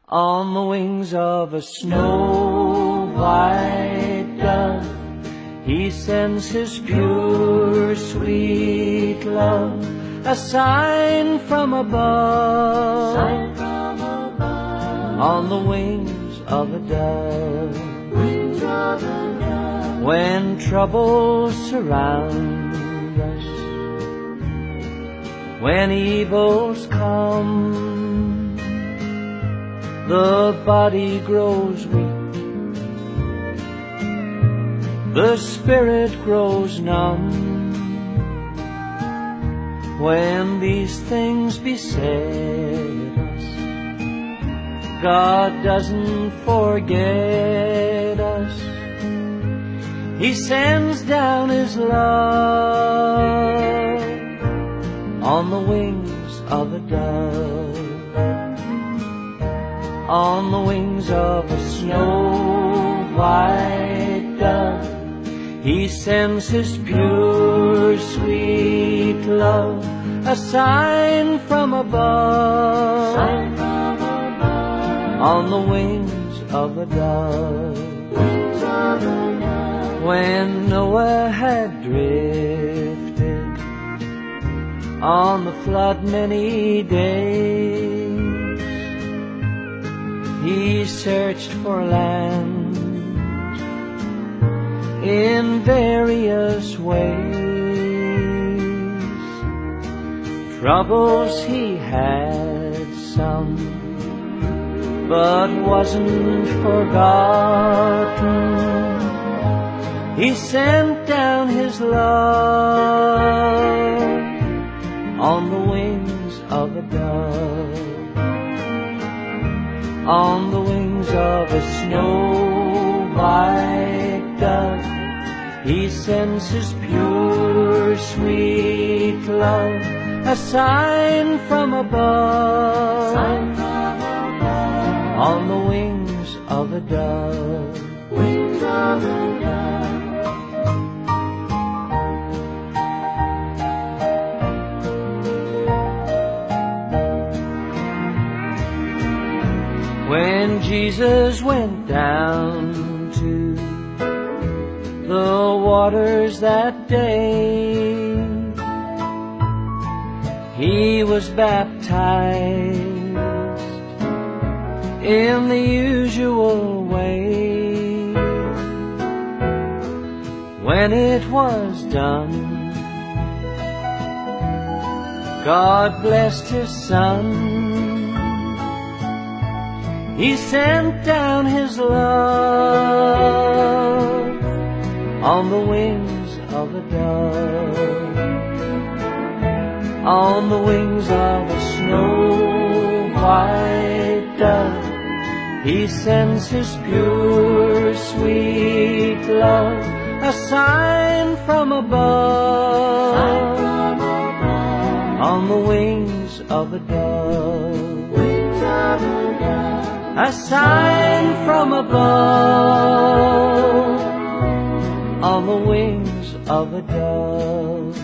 On the wings of a snow-white dove, He sends His pure, sweet love, a sign from above. On the wings of a dove, when troubles surround us, when evils come, the body grows weak, the spirit grows numb. When these things beset us, God doesn't forget us. He sends down His love on the wings of a dove. On the wings of a snow-white dove, He sends His pure, sweet love, a sign from above. On the wings of a dove. When Noah had drifted on the flood many days, he searched for land in various ways. Troubles he had some, but wasn't forgotten. He sent down His love on the wings of a dove. On the wings of a snow-white dove, He sends His pure, sweet love, a sign from above. On the wings of a dove. Wings of a dove. When Jesus went down to the waters that day, He was baptized in the usual way. When it was done, God blessed His Son. He sent down His love on the wings of a dove. On the wings of a snow-white dove, He sends His pure, sweet love, a sign from above. On the wings of a dove. A sign from above, on the wings of a dove.